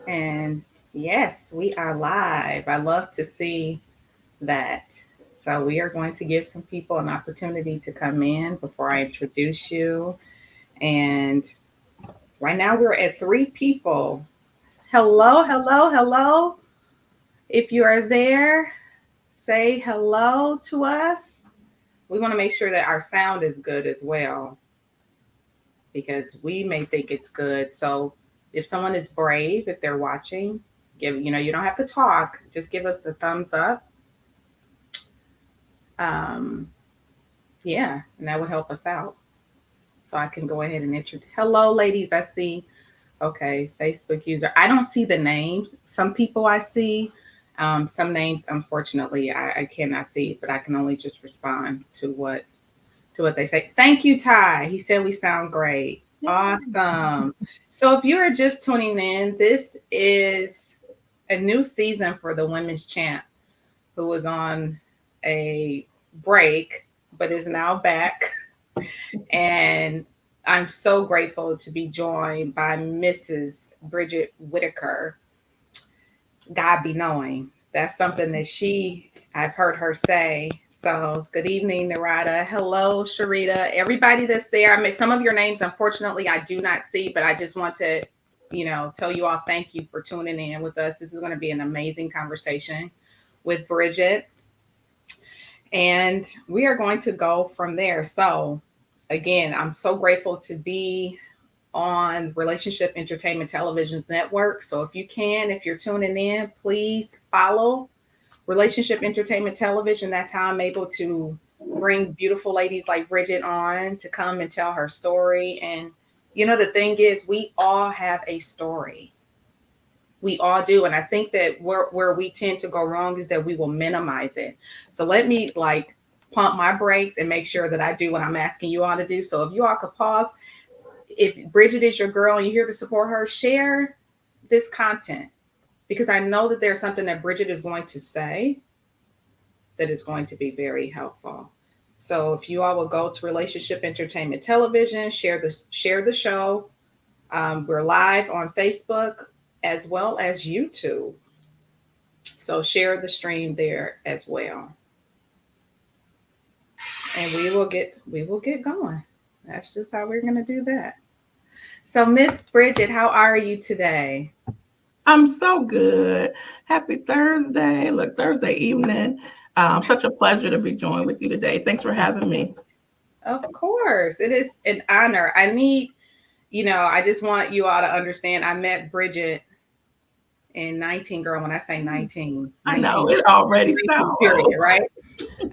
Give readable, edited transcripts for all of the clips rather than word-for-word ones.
And yes, we are live. I love to see that. So we are going to give some people an opportunity to come in before I introduce you. And right now we're at three people. Hello, hello, hello. If you are there, say hello to us. We want to make sure that our sound is good as well because we may think it's good. So if someone is brave, if they're watching, you don't have to talk, just give us a thumbs up. Um, yeah, and that would help us out. So I can go ahead and introduce. Hello, ladies. I see. Okay, Facebook user. I don't see the names. Some people I see. Some names, unfortunately, I cannot see, but I can only just respond to what they say. Thank you, Ty. He said we sound great. Awesome. So if you are just tuning in, this is a new season for the Women's Champ, who was on a break but is now back. And I'm so grateful to be joined by Mrs. Bridget Whitaker. God be knowing. That's something that I've heard her say. So, good evening, Narada. Hello, Sharita. Everybody that's there. I mean, some of your names, unfortunately, I do not see, but I just want to, tell you all thank you for tuning in with us. This is going to be an amazing conversation with Bridget, and we are going to go from there. So, again, I'm so grateful to be on Relationship Entertainment Television's network. So if you're tuning in, please follow Relationship Entertainment Television. That's how I'm able to bring beautiful ladies like Bridget on to come and tell her story. And the thing is, we all have a story. We all do. And I think that where we tend to go wrong is that we will minimize it. So let me like pump my brakes and make sure that I do what I'm asking you all to do. So if you all could pause, if Bridget is your girl and you're here to support her, share this content because I know that there's something that Bridget is going to say that is going to be very helpful. So if you all will go to Relationship Entertainment Television, share the show. We're live on Facebook as well as YouTube. So share the stream there as well. And we will get going. That's just how we're gonna do that. So Miss Bridget, how are you today? I'm so good. Happy Thursday. Look, Thursday evening. Such a pleasure to be joined with you today. Thanks for having me. Of course, it is an honor. I just want you all to understand. I met Bridget in 19, girl. When I say 19, I know 19 it already sounds period, old. right?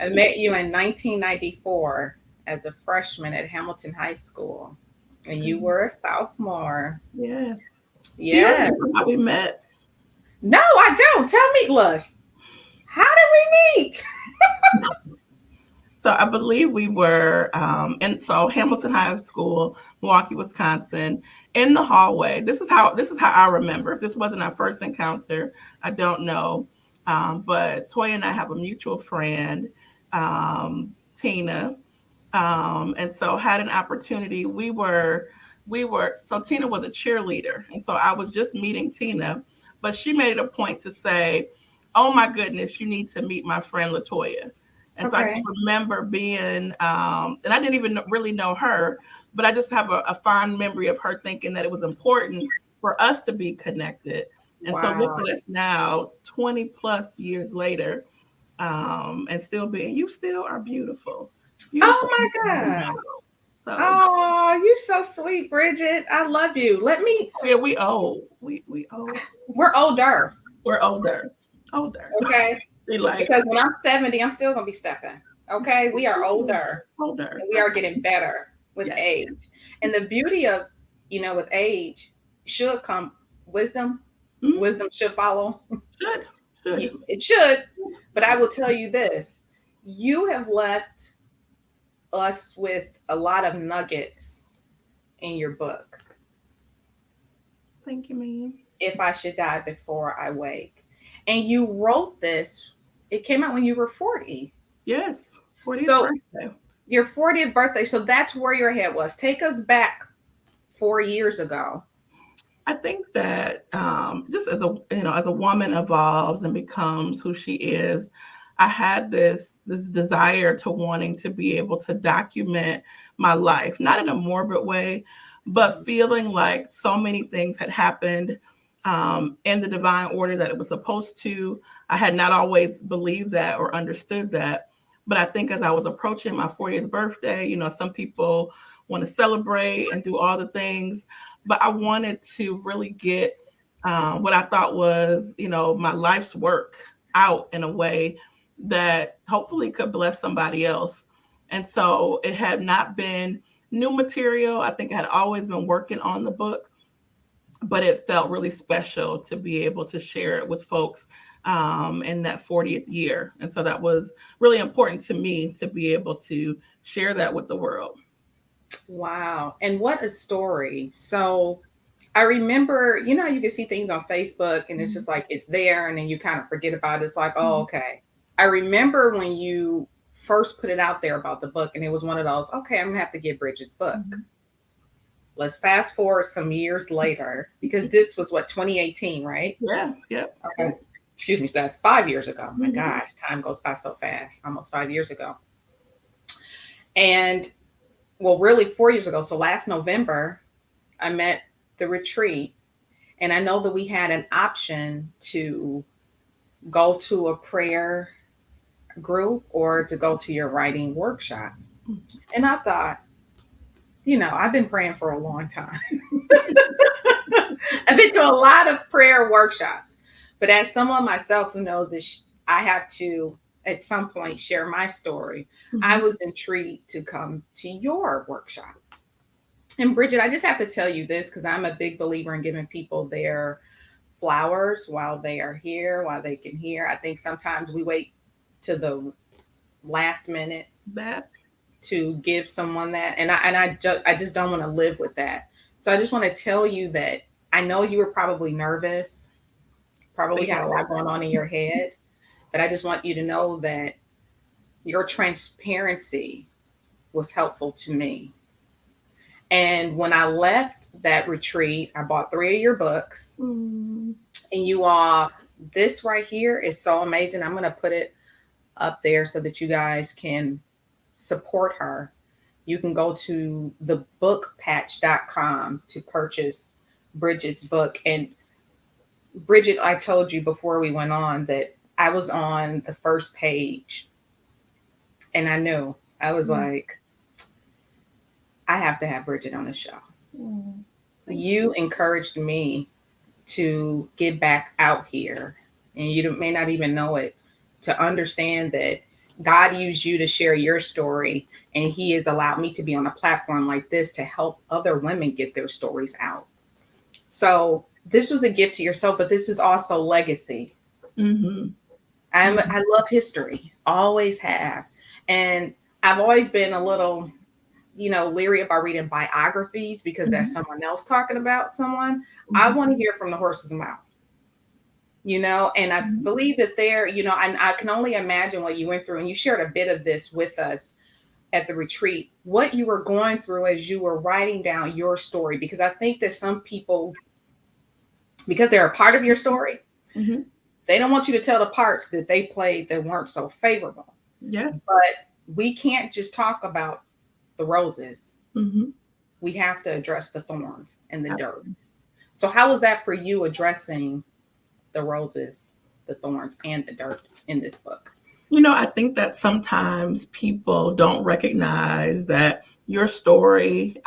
I met you in 1994 as a freshman at Hamilton High School, and you were a sophomore. Yes. Do you Yes. remember how we met? No, I don't. Tell me, Luz. How did we meet? So I believe we were Hamilton High School, Milwaukee, Wisconsin, in the hallway. This is how I remember. If this wasn't our first encounter, I don't know. But Toya and I have a mutual friend, Tina, and so had an opportunity. We were so Tina was a cheerleader, and so I was just meeting Tina, but she made it a point to say, "Oh my goodness, you need to meet my friend Latoya." And so I just Okay. remember being, and I didn't even really know her, but I just have a fond memory of her thinking that it was important for us to be connected. And so look Wow. at us now, 20 plus years later, and still being, you still are beautiful, Oh beautiful my inside and God. out. So Oh, you're so sweet, Bridget. I love you. yeah, we old, we old, We're older, we're older, older. okay? Be like Because when I'm 70, I'm still gonna be stepping. Okay, we are older older. and we are getting better with Yes. age. And the beauty of, with age should come wisdom. Mhm. Wisdom should follow. Should, should. It should. But I will tell you this: you have left us with a lot of nuggets in your book. Thank you, man. If I should die before I wake, and you wrote this. It came out when you were 40. Yes, 40th So birthday. your 40th birthday. So that's where your head was. Take us back 4 years ago. I think that just as a as a woman evolves and becomes who she is, I had this desire to wanting to be able to document my life, not in a morbid way, but feeling like so many things had happened in the divine order that it was supposed to. I had not always believed that or understood that. But I think as I was approaching my 40th birthday, some people want to celebrate and do all the things, but I wanted to really get what I thought was, my life's work out in a way that hopefully could bless somebody else. And so it had not been new material. I think I had always been working on the book, but it felt really special to be able to share it with folks in that 40th year. And so that was really important to me to be able to share that with the world. Wow. And what a story. So I remember, how you can see things on Facebook and it's just like it's there and then you kind of forget about it. It's like, oh, okay. I remember when you first put it out there about the book and it was one of those, okay, I'm gonna have to get Bridget's book. Let's fast forward some years later because this was what 2018, right? Yeah, yep. Okay. Excuse me, so that's 5 years ago. My gosh, time goes by so fast. Almost 5 years ago. And well, really 4 years ago. So last November, I met the retreat, and I know that we had an option to go to a prayer group or to go to your writing workshop. And I thought, I've been praying for a long time. I've been to a lot of prayer workshops, but as someone myself who knows that I have to at some point share my story, I was intrigued to come to your workshop. And Bridget, I just have to tell you this because I'm a big believer in giving people their flowers while they are here, while they can hear. I think sometimes we wait to the last minute to give someone that, and I just don't want to live with that. So I just want to tell you that I know you were probably nervous, probably had a lot going on in your head, but I just want you to know that your transparency was helpful to me. And when I left that retreat, I bought 3 of your books. And you all, this right here is so amazing. I'm going to put it up there so that you guys can support her. You can go to thebookpatch.com to purchase Bridget's book. And Bridget, I told you before we went on that I was on the first page and I knew I was like, I have to have Bridget on the show. You encouraged me to get back out here, and you may not even know it, to understand that God used you to share your story, and He has allowed me to be on a platform like this to help other women get their stories out. So this was a gift to yourself, but this is also legacy. I love history, always have. And I've always been a little, leery about reading biographies because that's someone else talking about someone. I want to hear from the horse's mouth, and I believe that and I can only imagine what you went through. And you shared a bit of this with us at the retreat, what you were going through as you were writing down your story, because I think that some people, because they're a part of your story, they don't want you to tell the parts that they played that weren't so favorable. Yes. But we can't just talk about the roses. We have to address the thorns and the dirt. So how was that for you, addressing the roses, the thorns, and the dirt in this book? I think that sometimes people don't recognize that your story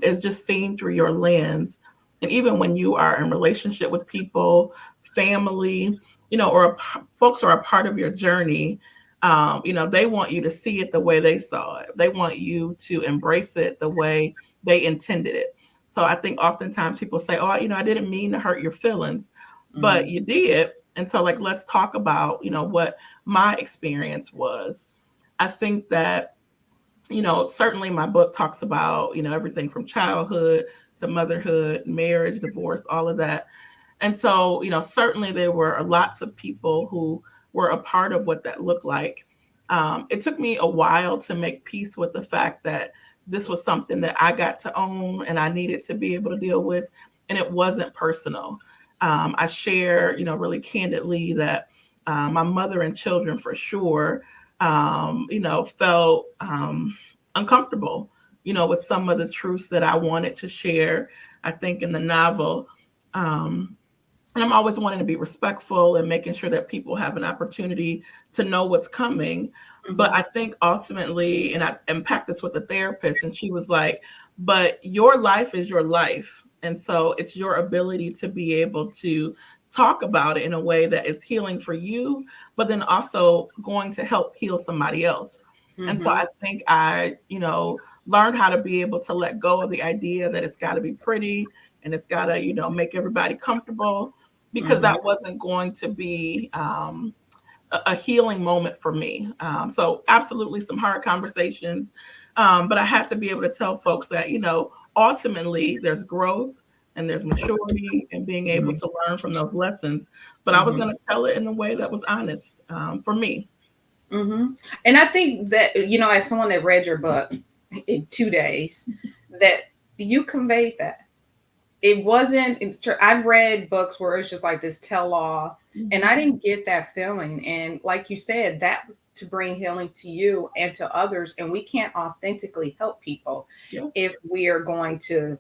is just seen through your lens. And even when you are in relationship with people, family, or folks are a part of your journey, they want you to see it the way they saw it. They want you to embrace it the way they intended it. So I think oftentimes people say, oh, I didn't mean to hurt your feelings, but you did. And so let's talk about, what my experience was. I think that, certainly my book talks about, everything from childhood to motherhood, marriage, divorce, all of that. And so, certainly there were lots of people who were a part of what that looked like. It took me a while to make peace with the fact that this was something that I got to own and I needed to be able to deal with. and it wasn't personal. I share, really candidly that my mother and children for sure, felt uncomfortable, with some of the truths that I wanted to share, I think, in the novel. Um, and I'm always wanting to be respectful and making sure that people have an opportunity to know what's coming. But Mm-hmm. I think ultimately, and I unpacked this with a therapist, and she was like, but your life is your life. And so it's your ability to be able to talk about it in a way that is healing for you, but then also going to help heal somebody else. And so Mm-hmm. I think I, learned how to be able to let go of the idea that it's got to be pretty and it's got to, make everybody comfortable, because Mm-hmm. that wasn't going to be a healing moment for me. So absolutely some hard conversations. But I had to be able to tell folks that, ultimately there's growth and there's maturity and being able to learn from those lessons. But I was Mm-hmm. going to tell it in a way that was honest, for me. Mm-hmm. And I think that, as someone that read your book in 2 days, that you conveyed that. It wasn't, I've read books where it's just like this tell all, and Mhm. I didn't get that feeling. And like you said, that was to bring healing to you and to others. And we can't authentically help people Yes. if we are going to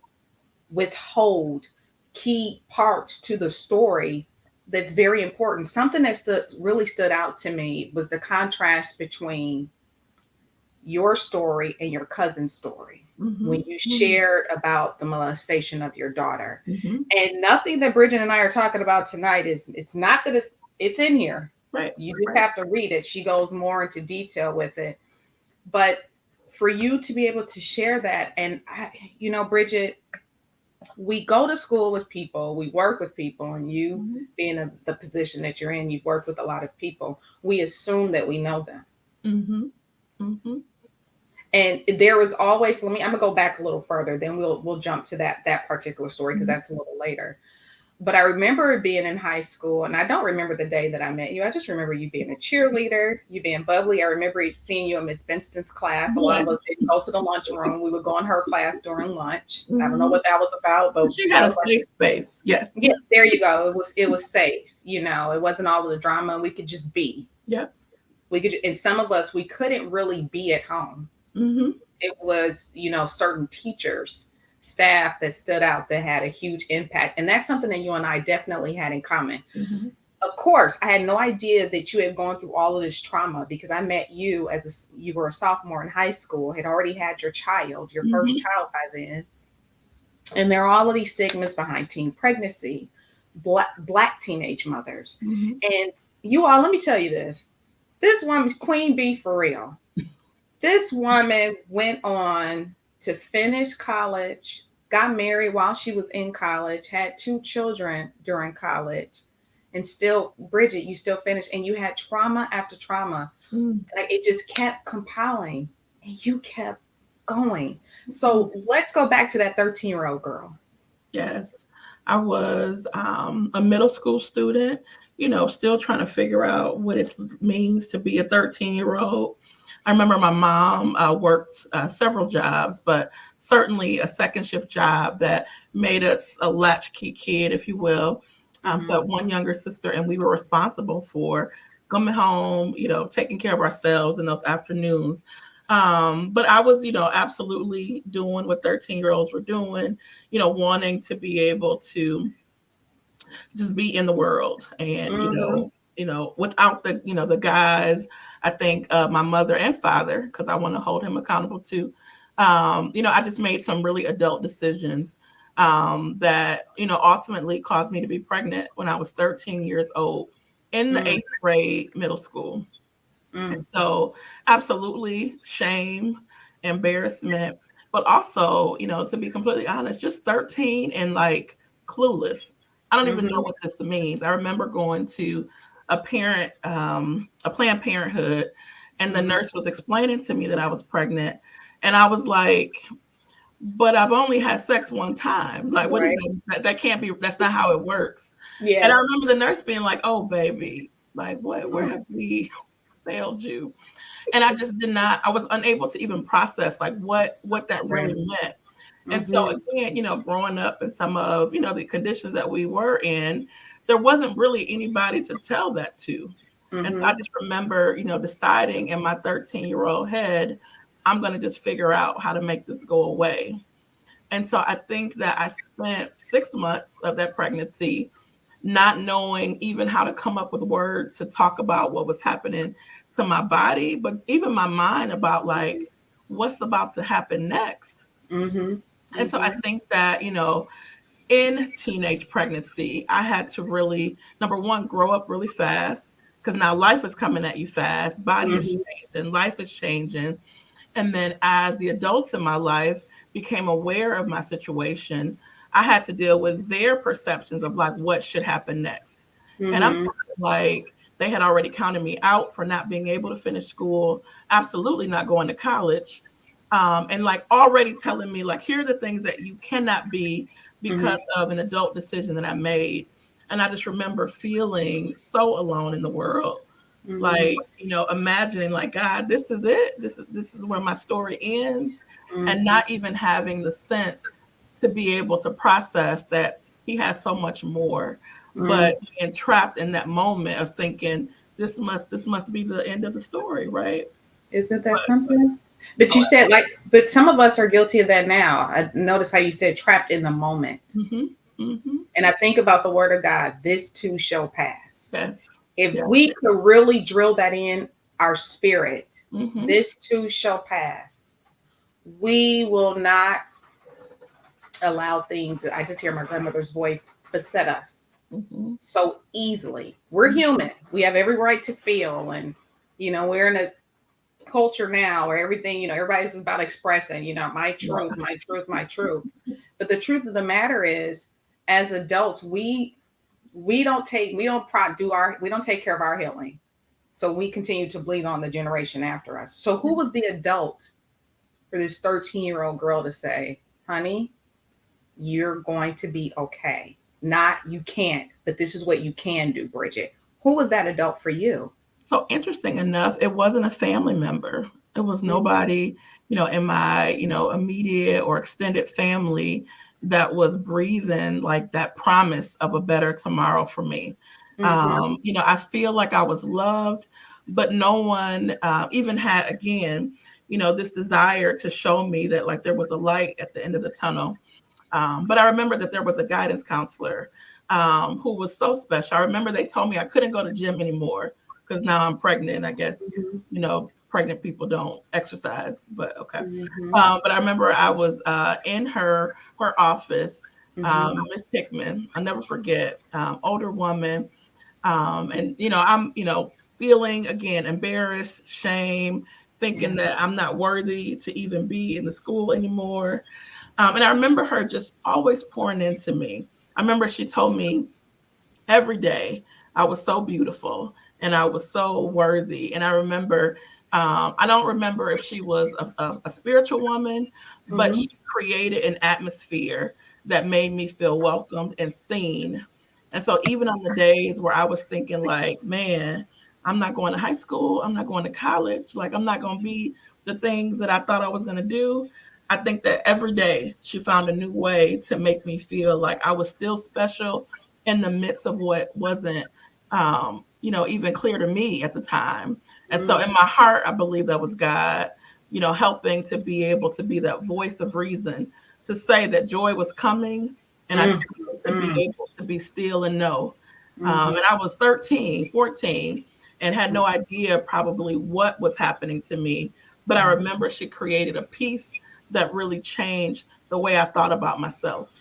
withhold key parts to the story that's very important. Something that really stood out to me was the contrast between your story and your cousin's story when Mhm. you Mhm. shared about the molestation of your daughter. Mhm. And nothing that Bridget and I are talking about tonight it's not that it's in here. Right. You just Right. have to read it. She goes more into detail with it. But for you to be able to share that, and Bridget, we go to school with people, we work with people, and you Mhm. being in the position that you're in, you've worked with a lot of people. We assume that we know them. Mhm. Mhm. And there was always, I'm gonna go back a little further, then we'll jump to that particular story because Mhm. that's a little later. But I remember being in high school, and I don't remember the day that I met you. I just remember you being a cheerleader, you being bubbly. I remember seeing you in Miss Benston's class. A lot Yes. of us didn't go to the lunchroom. We would go in her class during lunch. I don't know Mhm. what that was about, but She had that a was like, safe space. Yes. yeah, there you go. It was safe. It wasn't all of the drama. We could just be. Yep. And some of us, we couldn't really be at home. Mhm. It was, certain teachers, staff that stood out that had a huge impact. And that's something that you and I definitely had in common. Mhm. Of course, I had no idea that you had gone through all of this trauma because I met you you were a sophomore in high school, had already had your child, your first Mhm. child by then. And there are all of these stigmas behind teen pregnancy, black teenage mothers. Mhm. And you all, let me tell you this. This woman's queen bee for real. This woman went on to finish college, got married while she was in college, had two children during college, and still, Bridget, you still finished, and you had trauma after trauma. Mm. Like it just kept compiling, and you kept going. So let's go back to that 13-year-old girl. Yes, I was a middle school student, still trying to figure out what it means to be a 13-year-old. I remember my mom worked several jobs, but certainly a second shift job that made us a latchkey kid, if you will. So I Mm-hmm. had one younger sister, and we were responsible for coming home, taking care of ourselves in those afternoons. But I was, absolutely doing what 13-year-olds were doing, wanting to be able to just be in the world and, Mm-hmm. without the guys, I think my mother and father, because I want to hold him accountable too. I just made some really adult decisions that, ultimately caused me to be pregnant when I was 13 years old in the eighth grade middle school. Mm-hmm. And so, absolutely shame, embarrassment, but also, to be completely honest, just 13 and like clueless. I don't even know Mm-hmm. what this means. I remember going to a Planned Parenthood, and the Mm-hmm. nurse was explaining to me that I was pregnant. And I was like, but I've only had sex one time. Like, what is Right. that can't be, that's not how it works. And I Yes. remember the nurse being like, oh, baby, like, where have we failed you? And I just did not, I was unable to even process like what that really Right. meant. And so Mhm. again, growing up in some of, the conditions that we were in, there wasn't really anybody to tell that to. And so I Mhm. just remember, deciding in my 13-year-old head, I'm going to just figure out how to make this go away. And so I think that I spent 6 months of that pregnancy not knowing even how to come up with words to talk about what was happening to my body, but even my mind about like what's about to happen next. Mhm. And so I Mhm. think that, in teenage pregnancy, I had to really, number one, grow up really fast because now life is coming at you fast, body is Mhm. changing, life is changing. And then as the adults in my life became aware of my situation, I had to deal with their perceptions of like what should happen next. And I'm Mhm. like, they had already counted me out for not being able to finish school, absolutely not going to college. And like already telling me, like, here are the things that you cannot be because Mhm. of an adult decision that I made. And I just remember feeling so alone in the world, Mhm. like, imagining like, God, this is it, this is where my story ends, and Mhm. not even having the sense to be able to process that he has so much more, but Mhm. being trapped in that moment of thinking this must be the end of the story, right? Isn't that But something? But oh, you said like, but some of us are guilty of that now. I notice how you said trapped in the moment. mhm, mhm, And I think about the word of God, this too shall pass. yes, If yes, we could really drill that in our spirit, mhm, this too shall pass, we will not allow things, I just hear my grandmother's voice, beset us mhm, so easily. We're mhm, human. We have every right to feel. And, we're in a culture now where everything, everybody's about expressing, my truth, right, my truth, my truth. But the truth of the matter is, as adults, we don't take care of our healing. So we continue to bleed on the generation after us. So who was the adult for this 13-year-old girl to say, honey, you're going to be okay? Not you can't, but this is what you can do, Bridget. Who was that adult for you? So interesting enough, it wasn't a family member. It was Mm-hmm. nobody, in my, immediate or extended family that was breathing like that promise of a better tomorrow for me. Mm-hmm. I feel like I was loved, but no one even had, again, this desire to show me that like there was a light at the end of the tunnel. But I remember that there was a guidance counselor who was so special. I remember they told me I couldn't go to gym anymore because now I'm pregnant. I guess, pregnant people don't exercise, but okay. Mm-hmm. But I remember I was in her office, Mm-hmm. Miss Hickman. I'll never forget, older woman. And I'm feeling again embarrassed, shame, Yeah. thinking that I'm not worthy to even be in the school anymore. And I remember her just always pouring into me. I remember she told me every day I was so beautiful and I was so worthy. And I remember, I don't remember if she was a spiritual woman, but Mm-hmm. she created an atmosphere that made me feel welcomed and seen. And so even on the days where I was thinking like, man, I'm not going to high school, I'm not going to college, like I'm not going to be the things that I thought I was going to do. I think that every day she found a new way to make me feel like I was still special in the midst of what wasn't even clear to me at the time. And so Mm-hmm. in my heart I believe that was God, helping to be able to be that voice of reason, to say that joy was coming, and I just needed to be Mm-hmm. able to be still and know. Mm-hmm. And I was 13, 14, and had no idea probably what was happening to me, but I remember she created a piece that really changed the way I thought about myself.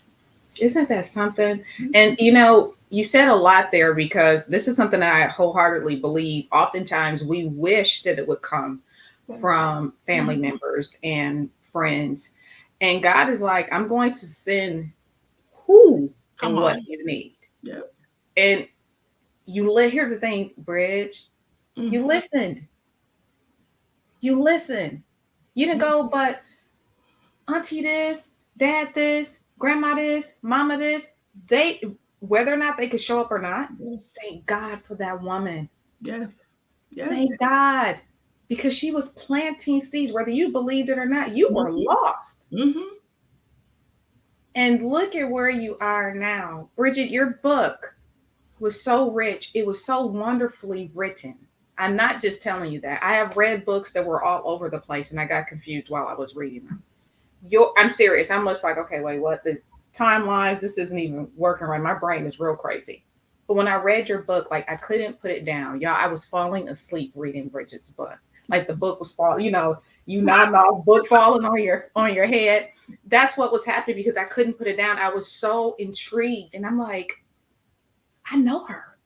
Isn't that something? And Mhm. you said a lot there, because this is something that I wholeheartedly believe. Oftentimes we wish that it would come from family Mhm. members and friends. And God is like, I'm going to send who and Come what on. you need. Yep. And here's the thing, Bridge. You Mhm. listened. You listened. You didn't Mhm. go, but auntie this, dad this, grandma this, mama this. They, whether or not they could show up or not, Yes. thank God for that woman. Yes. Yes. Thank God. Because she was planting seeds, whether you believed it or not, you were Mhm. lost. Mhm. And look at where you are now. Bridget, your book was so rich. It was so wonderfully written. I'm not just telling you that. I have read books that were all over the place and I got confused while I was reading them. I'm serious. I'm just like, okay, wait, what? The timelines, this isn't even working right. My brain is real crazy. But when I read your book, like I couldn't put it down. Y'all, I was falling asleep reading Bridget's book. Like the book was falling, you nodding off, book falling on your head. That's what was happening because I couldn't put it down. I was so intrigued. And I'm like, I know her.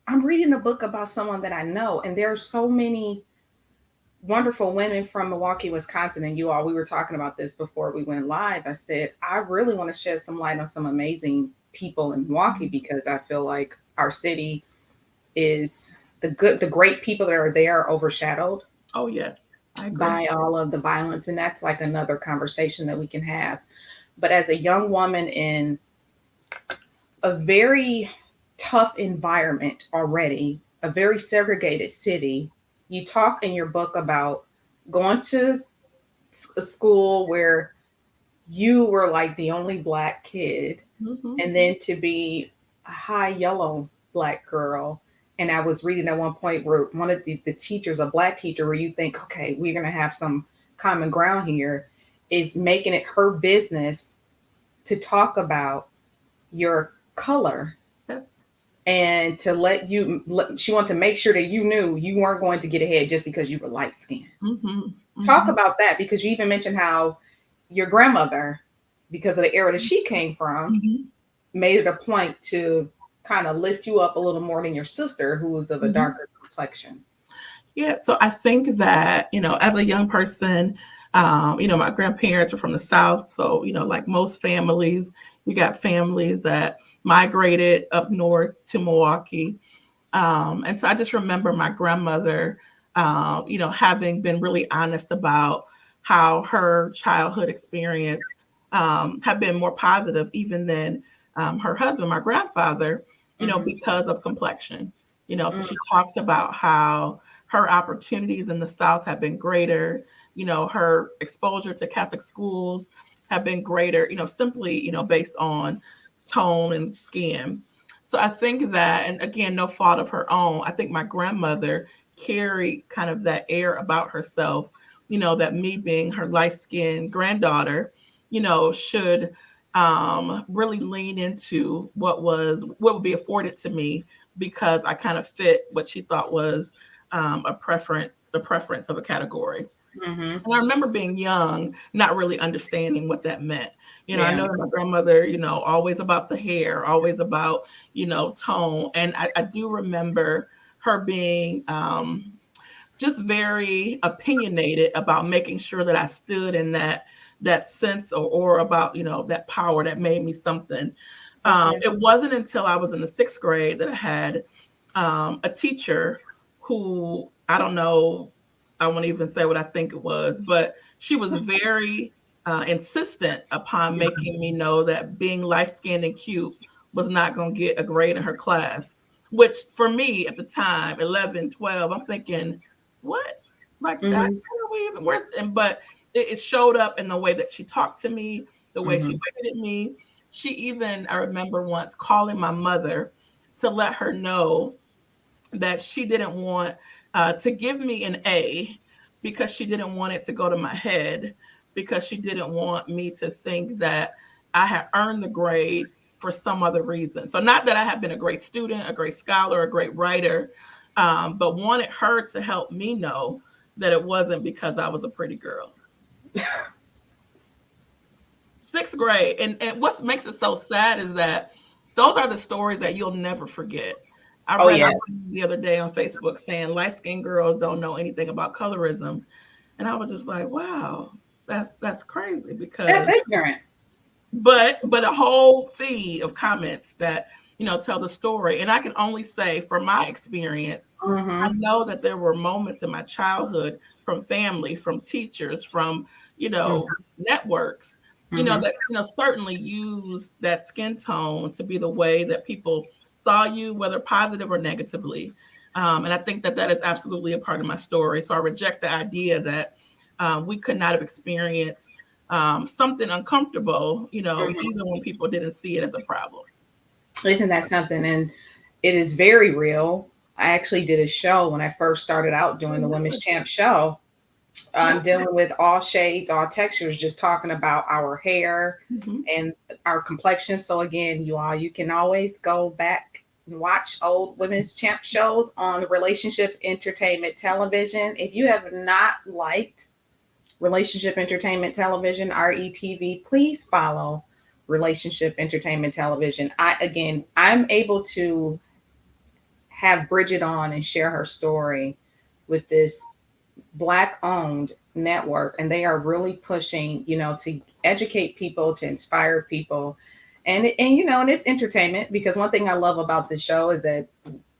I'm reading a book about someone that I know. And there are so many wonderful women from Milwaukee, Wisconsin. And you all, we were talking about this before we went live. I said, I really want to shed some light on some amazing people in Milwaukee because I feel like our city is the great people that are there are overshadowed Oh, yes, I agree. by all of the violence. And that's like another conversation that we can have. But as a young woman in a very tough environment already, a very segregated city, you talk in your book about going to a school where you were like the only black kid, Mm-hmm. and then to be a high yellow black girl. And I was reading at one point where one of the teachers, a black teacher, where you think, okay, we're going to have some common ground here, is making it her business to talk about your color Yes. and to she wanted to make sure that you knew you weren't going to get ahead just because you were light skinned. Mm-hmm. Talk Mm-hmm. about that because you even mentioned how your grandmother, because of the era that she came from, Mm-hmm. made it a point to kind of lift you up a little more than your sister, who was of a Mm-hmm. darker complexion. Yeah, so I think that, as a young person, my grandparents are from the South. So, like most families, you got families that migrated up north to Milwaukee. And so I just remember my grandmother, having been really honest about how her childhood experience had been more positive even than her husband, my grandfather, Mm-hmm. because of complexion. So Mm-hmm. she talks about how her opportunities in the South have been greater, her exposure to Catholic schools have been greater, simply, based on tone and skin. So I think that, and again, no fault of her own, I think my grandmother carried kind of that air about herself, that me being her light skinned granddaughter, should really lean into what would be afforded to me because I kind of fit what she thought was the preference of a category. Mm-hmm. And I remember being young, not really understanding what that meant. I Yeah. know that my grandmother, always about the hair, always about, tone. And I do remember her being just very opinionated about making sure that I stood in that sense or about, that power that made me something. Okay. It wasn't until I was in the sixth grade that I had a teacher who I don't know, I won't even say what I think it was, but she was very insistent upon making me know that being light skinned and cute was not going to get a grade in her class. Which for me at the time, 11, 12, I'm thinking, what? Like that? How Mm-hmm. are we even worth? And but it showed up in the way that she talked to me, the way Mm-hmm. she treated me. She even, I remember once calling my mother to let her know that she didn't want to give me an A because she didn't want it to go to my head, because she didn't want me to think that I had earned the grade for some other reason. So, not that I had been a great student, a great scholar, a great writer, but wanted her to help me know that it wasn't because I was a pretty girl. Sixth grade. And what makes it so sad is that those are the stories that you'll never forget. I Oh read yeah. the other day on Facebook saying light skinned girls don't know anything about colorism. And I was just like, wow, that's crazy That's because ignorant. but a whole feed of comments that tell the story. And I can only say from my experience, I Mm-hmm. know that there were moments in my childhood from family, from teachers, from you know networks, Mm-hmm. that certainly use that skin tone to be the way that people saw you, whether positive or negatively. And I think that that is absolutely a part of my story. So I reject the idea that we could not have experienced something uncomfortable, Mhm. even when people didn't see it as a problem. Isn't that something? And it is very real. I actually did a show when I first started out doing the Women's Champ show. Yeah. Dealing with all shades, all textures, just talking about our hair Mm-hmm. and our complexion. So again, you all, you can always go back and watch old Women's Champ shows on Relationship Entertainment Television. If you have not liked Relationship Entertainment Television, RETV, please follow Relationship Entertainment Television. I'm able to have Bridget on and share her story with this black owned network, and they are really pushing, to educate people, to inspire people. And it's entertainment, because one thing I love about the show is that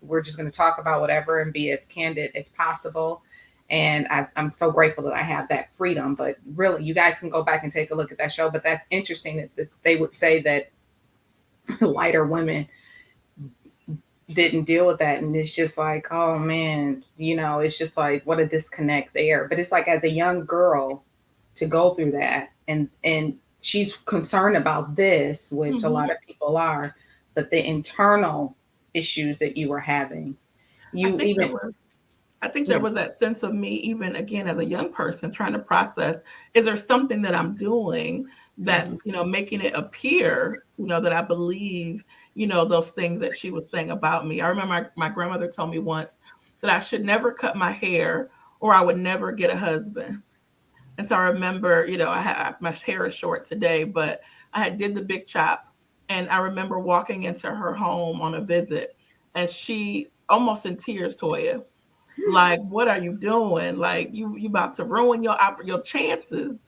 we're just going to talk about whatever and be as candid as possible. And I'm so grateful that I have that freedom. But really, you guys can go back and take a look at that show. But that's interesting that they would say that lighter women didn't deal with that. And it's just like, oh man, it's just like, what a disconnect there. But it's like, as a young girl, to go through that, and she's concerned about this, which a Mm-hmm. lot of people are, but the internal issues that you were having, I you think there even, was I think there yeah. was that sense of me, even again as a young person, trying to process: is there something that I'm doing Mhm. that's making it appear that I believe those things that she was saying about me. I remember my grandmother told me once that I should never cut my hair or I would never get a husband. And so I remember, my hair is short today, but I had did the big chop, and I remember walking into her home on a visit, and she almost in tears, Toya, like, what are you doing? Like, you about to ruin your chances.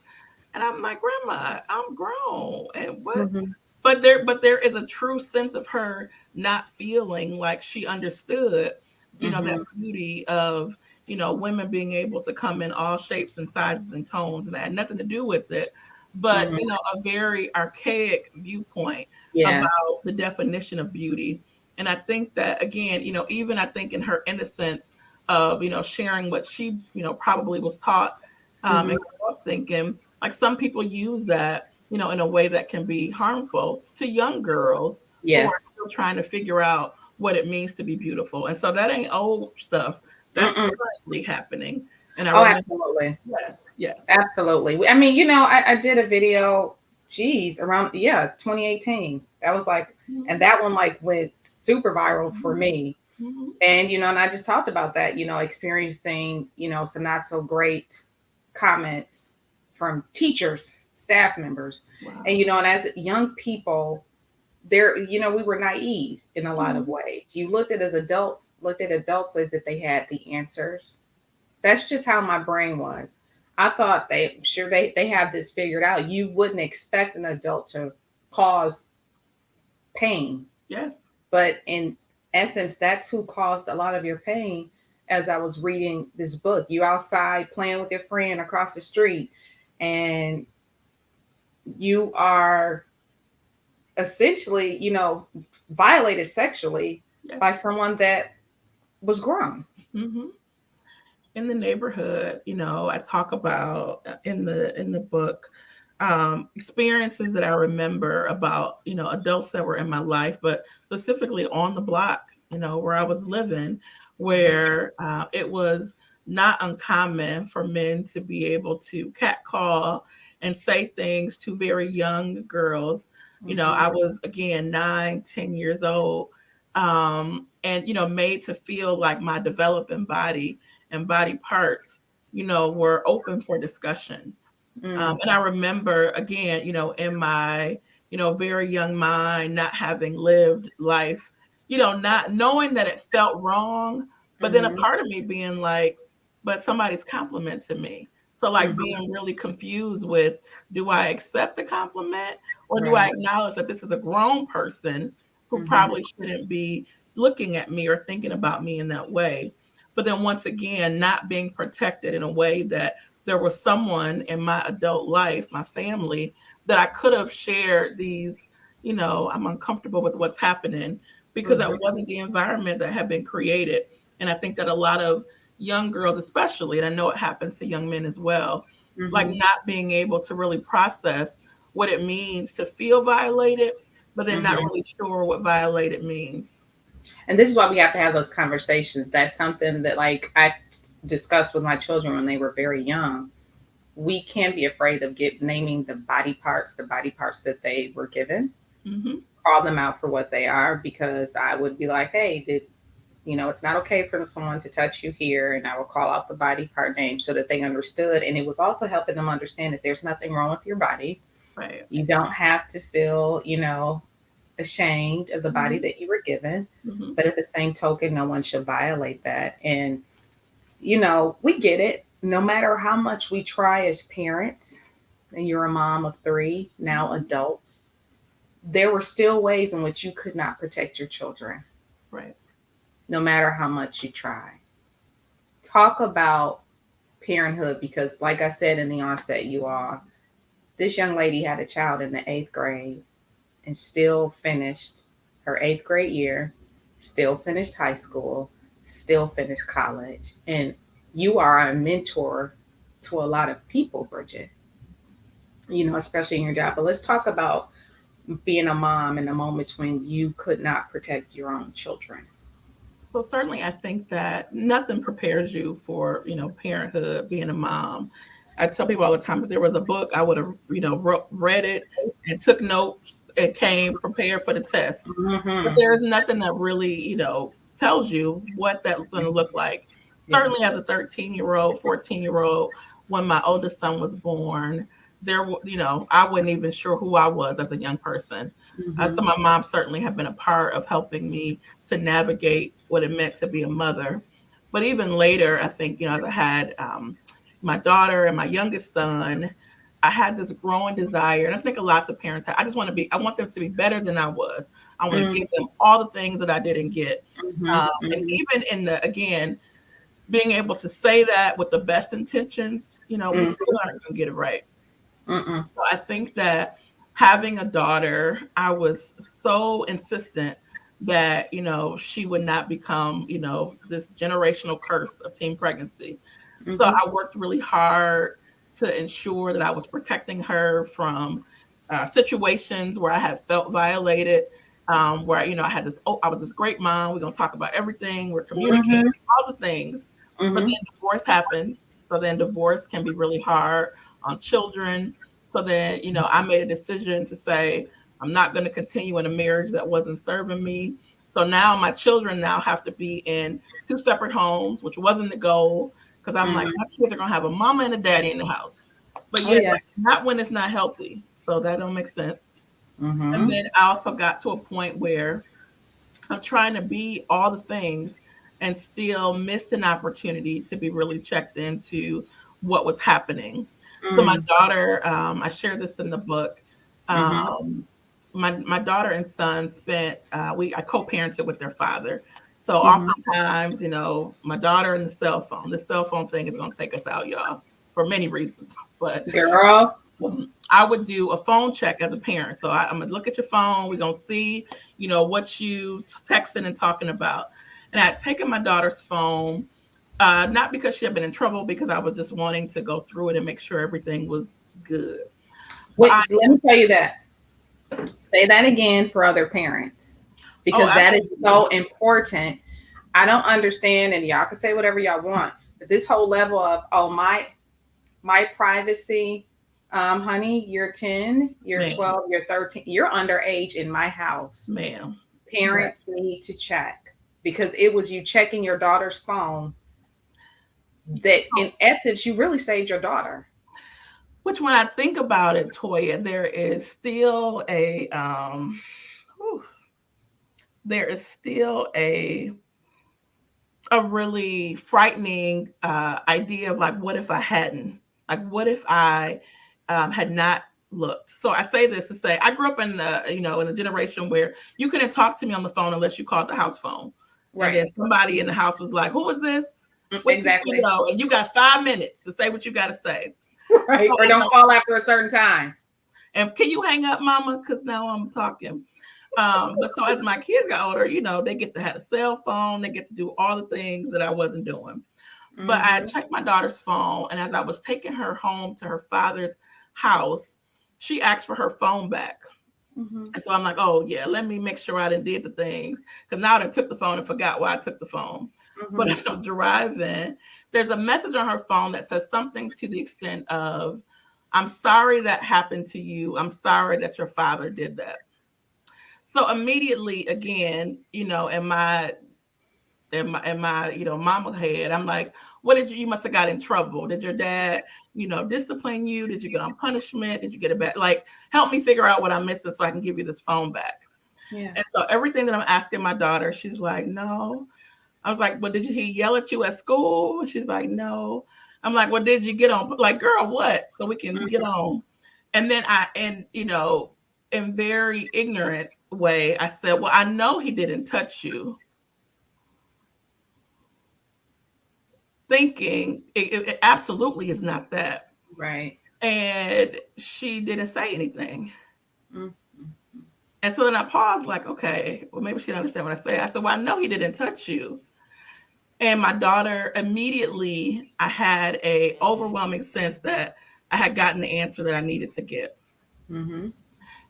And I'm like, Grandma, I'm grown. And what? Mhm. But there is a true sense of her not feeling like she understood, that Mhm. beauty of, women being able to come in all shapes and sizes and tones, and that had nothing to do with it. But, Mhm. a very archaic viewpoint Yes. about the definition of beauty. And I think that again, even I think in her innocence of, sharing what she, probably was taught Mhm. and grew up thinking, like some people use that in a way that can be harmful to young girls who are Yes. still trying to figure out what it means to be beautiful. And so that ain't old stuff. That's Mm-mm. currently happening. And I Oh, remember, absolutely. yes, yes. Absolutely. I mean, I did a video, geez, around, yeah, 2018. That was like, and Mhm, that one like went super viral for mhm, me. mhm. And I just talked about that, experiencing, some not so great comments from teachers, staff members. And, Wow. and as young people, we were naive in a lot of Mhm, ways. You looked at adults as if they had the answers. That's just how my brain was. I thought they have this figured out. You wouldn't expect an adult to cause pain, yes. but in essence, that's who caused a lot of your pain. As I was reading this book, you outside playing with your friend across the street, and you are essentially, violated sexually Yes. by someone that was grown. Mhm. In the neighborhood, I talk about in the book experiences that I remember about adults that were in my life, but specifically on the block, where I was living, where it was not uncommon for men to be able to catcall and say things to very young girls. Mm-hmm. I was again 9, 10 years old, and made to feel like my developing body and body parts, were open for discussion. Mm-hmm. And I remember again, in my, very young mind, not having lived life, not knowing that it felt wrong, but then a Mm-hmm. part of me being like, but somebody's complimenting me. So like Mm-hmm. being really confused with, do I accept the compliment or do I Right. acknowledge that this is a grown person who Mm-hmm. probably shouldn't be looking at me or thinking about me in that way? But then once again, not being protected in a way that there was someone in my adult life, my family, that I could have shared these, I'm uncomfortable with what's happening because that Mm-hmm. wasn't the environment that had been created. And I think that a lot of young girls, especially, and I know it happens to young men as well, like Mm-hmm. not being able to really process what it means to feel violated, but then not Mm-hmm. really sure what violated means. And this is why we have to have those conversations. That's something that, like, I discussed with my children when they were very young. We can't be afraid of naming the body parts that they were given, Hmm. call them out for what they are, because I would be like, hey, it's not okay for someone to touch you here. And I would call out the body part name so that they understood. And it was also helping them understand that there's nothing wrong with your body. Right. You don't have to feel, ashamed of the body Hmm. that you were given. Hmm. But at the same token, no one should violate that. And, we get it. No matter how much we try as parents, and you're a mom of three, now adults, there were still ways in which you could not protect your children, Right. no matter how much you try. Talk about parenthood, because, like I said in the onset, this young lady had a child in the eighth grade and still finished her eighth grade year, still finished high school, still finished college. And you are a mentor to a lot of people, Bridget, especially in your job. But let's talk about being a mom in the moments when you could not protect your own children. Well, certainly, I think that nothing prepares you for, parenthood, being a mom. I tell people all the time, if there was a book, I would have, read it and took notes and came prepared for the test. But Mm-hmm. there is nothing that really, tells you what that's going to look like. Yeah. Certainly, as a 13-year-old, 14-year-old, when my oldest son was born, I wasn't even sure who I was as a young person. So Mm-hmm. my mom certainly have been a part of helping me to navigate what it meant to be a mother. But even later, I think, as I had my daughter and my youngest son, I had this growing desire, and I think a lot of parents have. I want them to be better than I was. I want to Mm-hmm. give them all the things that I didn't get. And Mm-hmm. even in again, being able to say that with the best intentions, we still aren't going to get it right. Mm-hmm. So I think that having a daughter, I was so insistent that, she would not become, this generational curse of teen pregnancy. So Mm-hmm. I worked really hard to ensure that I was protecting her from situations where I had felt violated, where, I had this, oh, I was this great mom. We're going to talk about everything. We're communicating, Mm-hmm. all the things. But Mm-hmm. then divorce happens. So then divorce can be really hard on children. So then, I made a decision to say, I'm not going to continue in a marriage that wasn't serving me. So now my children now have to be in two separate homes, which wasn't the goal. Because I'm like, Mm-hmm. my kids are going to have a mama and a daddy in the house. But Oh yet, yeah. not when it's not healthy. So that don't make sense. And Mm-hmm. then I also got to a point where I'm trying to be all the things and still missed an opportunity to be really checked into what was happening. So my Mm-hmm. daughter, I share this in the book. Mm-hmm. Um, my daughter and son spent I co-parented with their father. So Mm-hmm. oftentimes, my daughter and the cell phone. The cell phone thing is going to take us out, y'all, for many reasons. But Girl. I would do a phone check as a parent. So I'm gonna look at your phone. We're gonna see, what you texting and talking about. And I'd taken my daughter's phone, not because she had been in trouble, because I was just wanting to go through it and make sure everything was good. So Wait, let me tell you that. Say that again for other parents, oh, because that is absolutely, so important. I don't understand, and y'all can say whatever y'all want, but this whole level of, oh, my privacy, honey, you're 10, you're ma'am, 12, you're 13, you're underage in my house. ma'am. That, Parents need to check, because it was you checking your daughter's phone that, in essence, you really saved your daughter. which when I think about it, Toya, whew, there is still a really frightening idea of like, what if I hadn't? Like, what if I had not looked? So I say this to say, I grew up in in a generation where you couldn't talk to me on the phone unless you called the house phone, and Right. then somebody in the house was like, "Who is this? What you Exactly. And you got 5 minutes to say what you got to say. Right. So, Or don't call after a certain time. and can you hang up, Mama? Because now I'm talking. But so as my kids got older, they get to have a cell phone, they get to do all the things that I wasn't doing. But I Mhm. checked my daughter's phone, and as I was taking her home to her father's house, she asked for her phone back. Mhm. And so I'm like, oh yeah, let me make sure I didn't did the things, because now I done took the phone and forgot why I took the phone. But Mhm. as I'm driving, there's a message on her phone that says something to the extent of, "I'm sorry that happened to you. I'm sorry that your father did that." So immediately, again, in my mama head, I'm like, what did you must have got in trouble? Did your dad, discipline you? Did you get on punishment? Did you get it back? Like, help me figure out what I'm missing so I can give you this phone back. Yeah. And so everything that I'm asking my daughter, she's like, no. I was like, well, did he yell at you at school? She's like, no. I'm like, well, did you get on? Like, girl, what? So we can get Mhm. on. And then in very ignorant way, I said, well, I know he didn't touch you, thinking it absolutely is not that. Right. And she didn't say anything. Mhm. And so then I paused, like, okay, well, maybe she didn't understand what I say. I said, well, I know he didn't touch you. And my daughter, immediately, I had a overwhelming sense that I had gotten the answer that I needed to get. Mhm.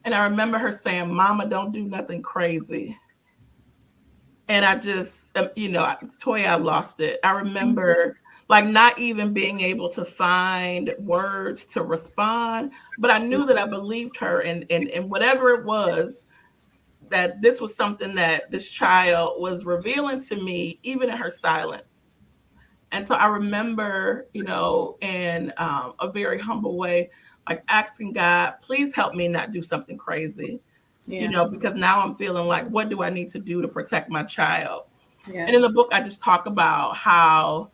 And I remember her saying, Mama, don't do nothing crazy. And I just, Toya, I lost it. I remember like not even being able to find words to respond, but I knew that I believed her, and whatever it was, that this was something that this child was revealing to me, even in her silence. And so I remember, in a very humble way, like asking God, please help me not do something crazy, Yeah. because now I'm feeling like, what do I need to do to protect my child? And in the Yes. book, I just talk about how,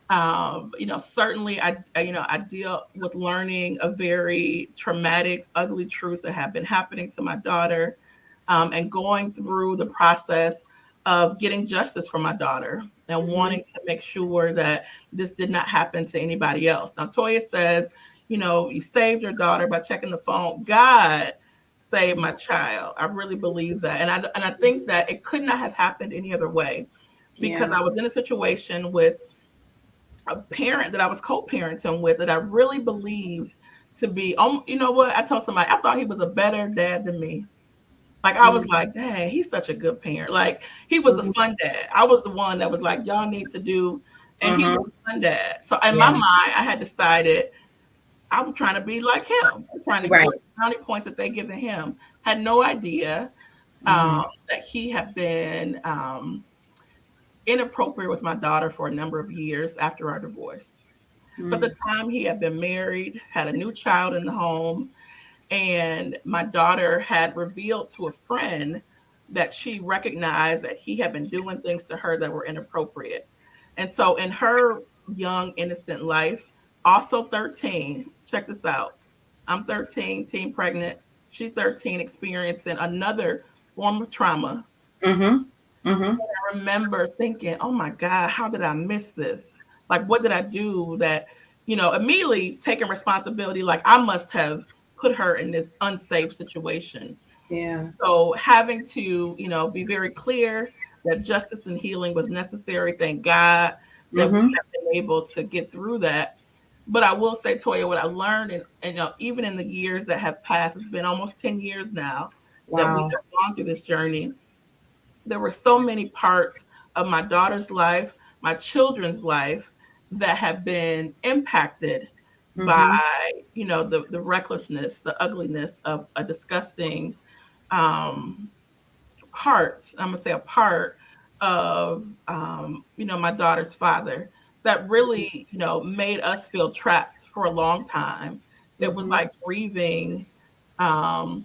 certainly I deal with learning a very traumatic, ugly truth that had been happening to my daughter, and going through the process of getting justice for my daughter and Mhm. wanting to make sure that this did not happen to anybody else. Now, Toya says, you saved your daughter by checking the phone. God saved my child. I really believe that. And I think that it could not have happened any other way, because Yeah. I was in a situation with a parent that I was co-parenting with that I really believed to be, you know what? I told somebody I thought he was a better dad than me. Like, I was Mhm. like, dang, he's such a good parent. Like, he was the Mhm. fun dad. I was the one that was like, y'all need to do, and he was Mhm. the fun dad. So in my mind, Yes. I had decided I was trying to be like him. I'm trying to Right. get the brownie points that they give to him. Had no idea Mhm. that he had been inappropriate with my daughter for a number of years after our divorce. So at the Mm. time, he had been married, had a new child in the home, and my daughter had revealed to a friend that she recognized that he had been doing things to her that were inappropriate. And so in her young, innocent life, also 13, check this out. I'm 13, teen pregnant. She's 13, experiencing another form of trauma. Mhm. Mhm. I remember thinking, oh my God, how did I miss this? Like, what did I do that, immediately taking responsibility, like I must have put her in this unsafe situation. Yeah. So having to, be very clear that justice and healing was necessary. Thank God that we Mhm. have been able to get through that. But I will say, Toya, what I learned, and even in the years that have passed, it's been almost 10 years now that we Wow. have gone through this journey. There were so many parts of my daughter's life, my children's life, that have been impacted by, Mhm. the recklessness, the ugliness of a disgusting um, part. I'm gonna say a part of, my daughter's father that really, made us feel trapped for a long time. It was Mhm. like grieving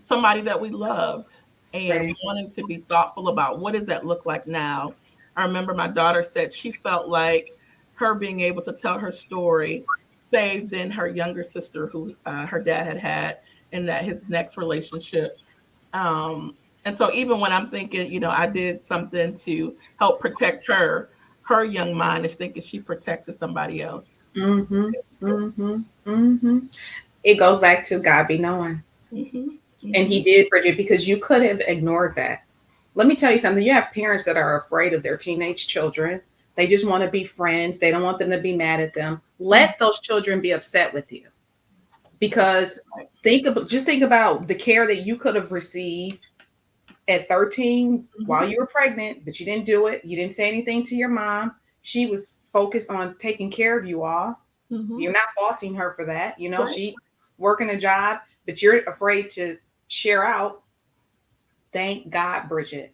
somebody that we loved, and Right. wanting to be thoughtful about what does that look like now. I remember my daughter said she felt like her being able to tell her story saved then her younger sister, who her dad had in that his next relationship. um, and so even when I'm thinking, I did something to help protect her, her young mind is thinking she protected somebody else. Mhm. Mhm. Mhm. It goes back to God be knowing. Hmm. And he Hmm. did, Bridget, because you could have ignored that. Let me tell you something. You have parents that are afraid of their teenage children. They just want to be friends. They don't want them to be mad at them. Mm. Let those children be upset with you, because Right. think about the care that you could have received at 13 Mm-hmm. while you were pregnant, but you didn't do it. You didn't say anything to your mom. She was focused on taking care of you all. Mm-hmm. You're not faulting her for that. You know, Right. she working a job, but you're afraid to share out. Thank God, Bridget,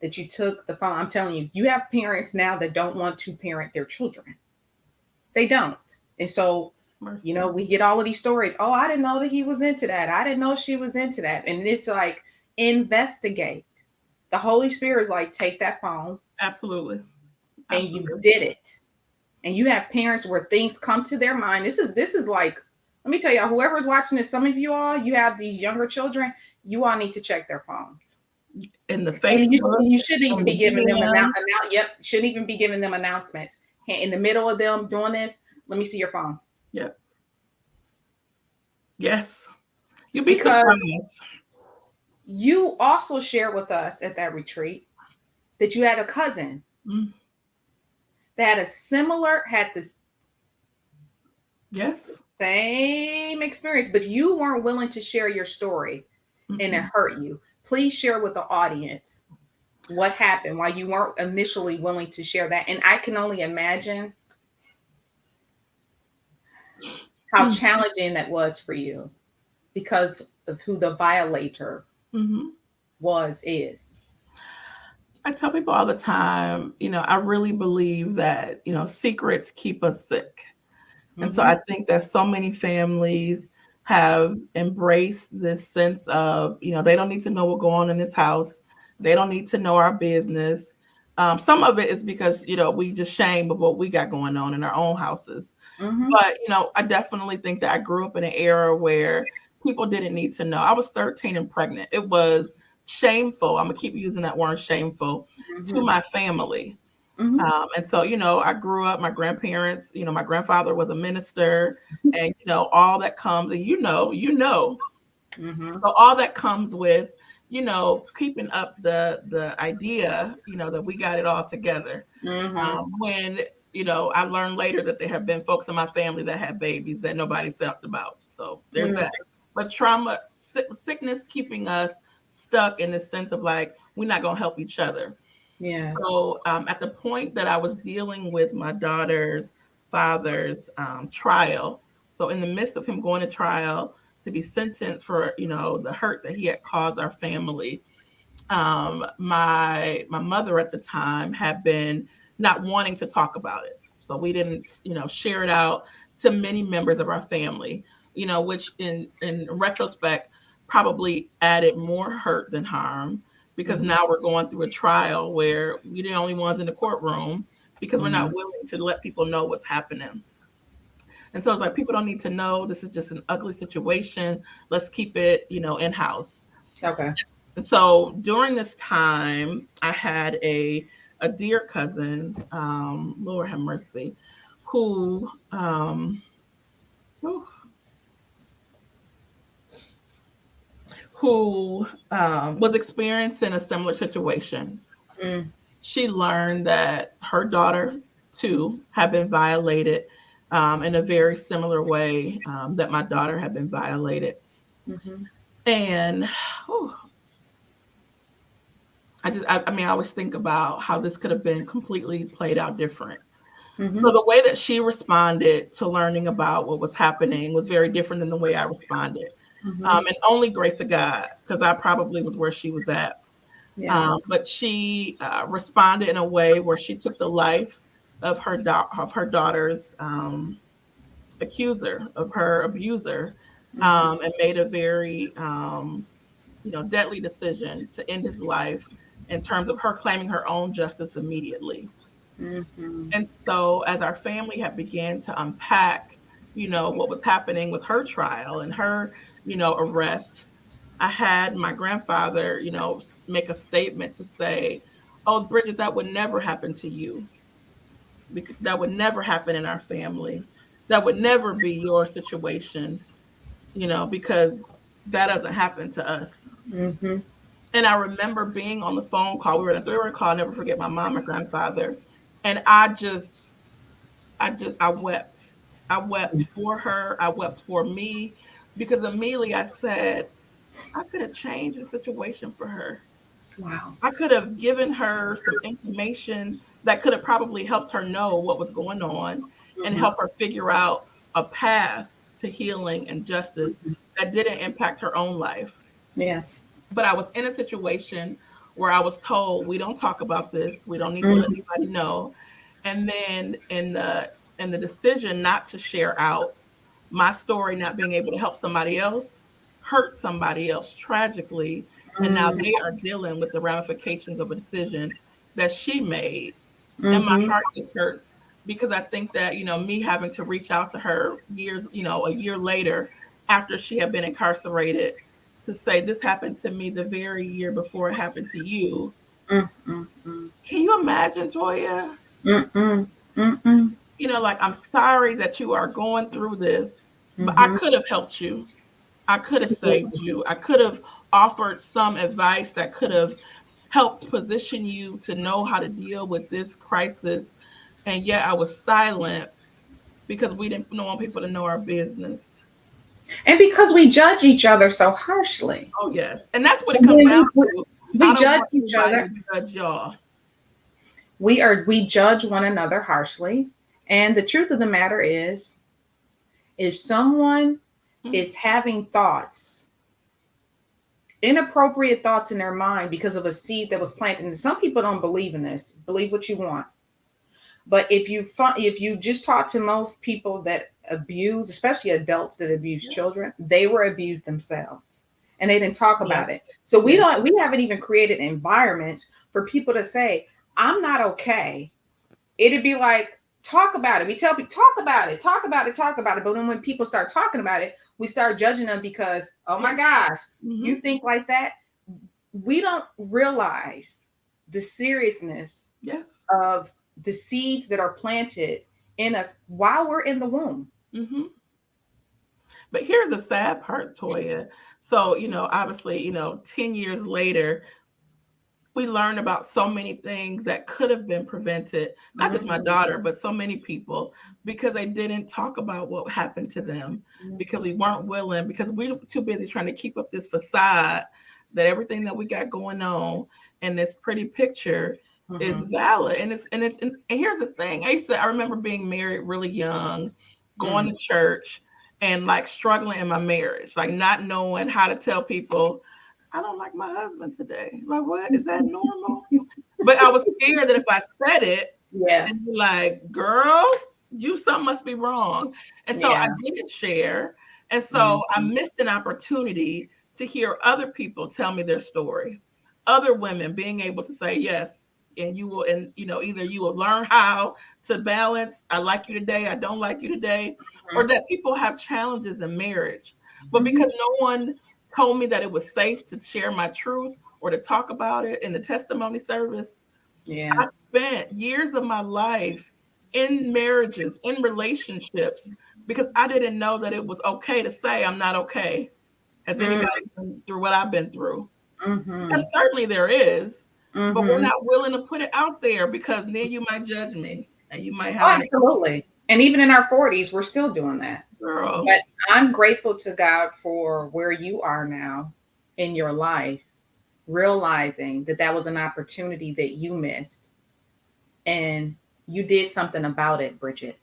that you took the phone. I'm telling you, you have parents now that don't want to parent their children. They don't. And so, Mercy. we get all of these stories. Oh, I didn't know that he was into that. I didn't know she was into that. And it's like, investigate. The Holy Spirit is like, take that phone, Absolutely. and you Absolutely. did it. And you have parents where things come to their mind. This is like, let me tell y'all, whoever's watching this, some of you all, you have these younger children, you all need to check their phones. In the And you, Facebook, you shouldn't in even the be giving them DM. yep, shouldn't even be giving them announcements. In the middle of them doing this, let me see your phone. Yep. Yes. You'd be Because surprised. you also shared with us at that retreat that you had a cousin Mm. that had this Yes. same experience, but you weren't willing to share your story, and it Mm-mm. hurt you. Please share with the audience what happened, why you weren't initially willing to share that. And I can only imagine how Mm. challenging that was for you because of who the violator Mm-hmm. is. I tell people all the time, I really believe that, secrets keep us sick. And so Mm-hmm. I think that so many families have embraced this sense of, they don't need to know what's going on in this house. They don't need to know our business. Some of it is because, we just shame of what we got going on in our own houses. Mm-hmm. But, I definitely think that I grew up in an era where people didn't need to know. I was 13 and pregnant. It was shameful. I'm going to keep using that word shameful to Mm-hmm. my family. Mm-hmm. And so, I grew up, my grandparents, my grandfather was a minister, and, all that comes, and Mm-hmm. so all that comes with, keeping up the idea, that we got it all together. Mm-hmm. When, I learned later that there have been folks in my family that had babies that nobody talked about. So there's Mm-hmm. that. But trauma, sickness keeping us stuck in the sense of like, we're not going to help each other. Yes. So at the point that I was dealing with my daughter's father's trial, so in the midst of him going to trial to be sentenced for the hurt that he had caused our family, my mother at the time had been not wanting to talk about it. So we didn't share it out to many members of our family, which in retrospect probably added more hurt than harm, because Mm-hmm. now we're going through a trial where we're the only ones in the courtroom because we're Mm-hmm. not willing to let people know what's happening. And so it's like, people don't need to know, this is just an ugly situation, let's keep it in house. Okay. And so during this time, I had a dear cousin, Lord have mercy, who who was experiencing a similar situation. Mm-hmm. She learned that her daughter too had been violated, in a very similar way, that my daughter had been violated. Mm-hmm. And whew, I mean, I always think about how this could have been completely played out different. Mm-hmm. So the way that she responded to learning about what was happening was very different than the way I responded. Mm-hmm. And only grace of God, because I probably was where she was at. Yeah. But she responded in a way where she took the life of of her daughter's accuser, of her abuser, Mm-hmm. and made a very deadly decision to end his life in terms of her claiming her own justice immediately. Mm-hmm. And so as our family had began to unpack, what was happening with her trial and her, arrest, I had my grandfather, make a statement to say, "Oh, Bridget, that would never happen to you. Because that would never happen in our family. That would never be your situation, because that doesn't happen to us." Mm-hmm. And I remember being on the phone call. We were in a 3-hour call. I'll never forget my mom and grandfather. And I wept. I wept for her. I wept for me because immediately I said, I could have changed the situation for her. Wow. I could have given her some information that could have probably helped her know what was going on and Hmm. help her figure out a path to healing and justice that didn't impact her own life. Yes. But I was in a situation where I was told, we don't talk about this. We don't need to let Hmm. anybody know. And then in the decision not to share out my story, not being able to help somebody else, hurt somebody else tragically, and now Hmm. they are dealing with the ramifications of a decision that she made. And my Hmm. heart just hurts because I think that, me having to reach out to her years, a year later after she had been incarcerated to say this happened to me the very year before it happened to you. Mm-mm. Can you imagine, Toya? Mm-mm. Mm-mm. Like, I'm sorry that you are going through this, but I Mm-hmm. could have helped you. I could have saved you. I could have offered some advice that could have helped position you to know how to deal with this crisis. And yet I was silent because we didn't want people to know our business. And because we judge each other so harshly, Oh, yes. And that's what it and comes then down we, to. I we don't judge want each anybody other. to judge y'all. We judge one another harshly. And the truth of the matter is, if someone Mhm. is having thoughts, inappropriate thoughts in their mind because of a seed that was planted, and some people don't believe in this. Believe what you want. But if you just talk to most people that abuse, especially adults that abuse Yeah. children, they were abused themselves, and they didn't talk about it. Yes. So Yes. we haven't even created environments for people to say, "I'm not okay." It'd be like, talk about it. We tell people, talk about it, talk about it, talk about it. But then when people start talking about it, we start judging them because, oh my Yeah. gosh, Hmm. you think like that. We don't realize the seriousness Yes. of the seeds that are planted in us while we're in the womb. Hmm. But here's the sad part, Toya. So, obviously, 10 years later, we learned about so many things that could have been prevented, not just my Mhm. daughter, but so many people, because they didn't talk about what happened to them, because we weren't willing, because we were too busy trying to keep up this facade that everything that we got going on and this pretty picture is Mhm. valid. And here's the thing. I remember being married really young, going Mhm. to church and like struggling in my marriage, like not knowing how to tell people I don't like my husband today. Like, what? Is that normal? But I was scared that if I said it, they'd Yes. be like, girl, you something must be wrong. And so I Yeah. didn't share. And so I Mhm. missed an opportunity to hear other people tell me their story. Other women being able to say, yes, and you will, and either you will learn how to balance, I like you today, I don't like you today, or that people have challenges in marriage. But because Mhm. no one told me that it was safe to share my truth or to talk about it in the testimony service, I Yes. spent years of my life in marriages, in relationships, because I didn't know that it was okay to say I'm not okay. Has Mhm. anybody been through what I've been through? Because Mhm. certainly there is, but we're Mhm. not willing to put it out there because then you might judge me and you might Oh, have an absolutely. And even in our 40s, we're still doing that. girl. But I'm grateful to God for where you are now in your life, realizing that that was an opportunity that you missed, and you did something about it, Bridget.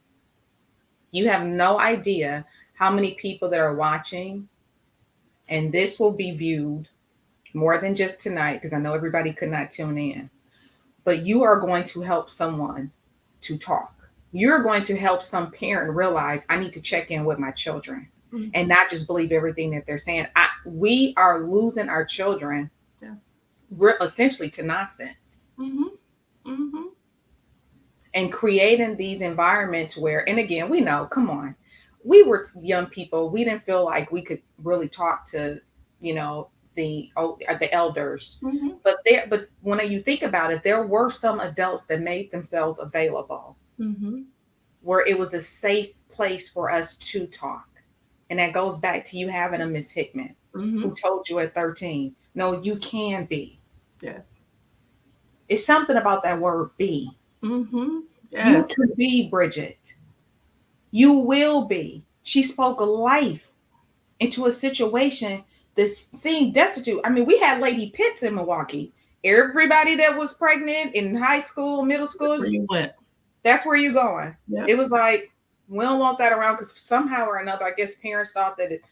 You have no idea how many people that are watching, and this will be viewed more than just tonight because I know everybody could not tune in, but you are going to help someone to talk. You're going to help some parent realize I need to check in with my children and Mhm. not just believe everything that they're saying. We are losing our children Yeah. essentially to nonsense, Mhm. Mhm. and creating these environments where, and again, we know, come on, we were young people. We didn't feel like we could really talk to, you know, the elders. Mhm. But when you think about it, there were some adults that made themselves available Mhm. where it was a safe place for us to talk. And that goes back to you having a Miss Hickman who Mhm. told you at 13, no, you can be. Yes. It's something about that word be. Mhm. You Yes. can be Bridget. You will be. She spoke life into a situation that seemed destitute. I mean, we had Lady Pitts in Milwaukee. Everybody that was pregnant in high school, middle school, Where you went. that's where you're going. Yep. It was like, we don't want that around because somehow or another, I guess parents thought that it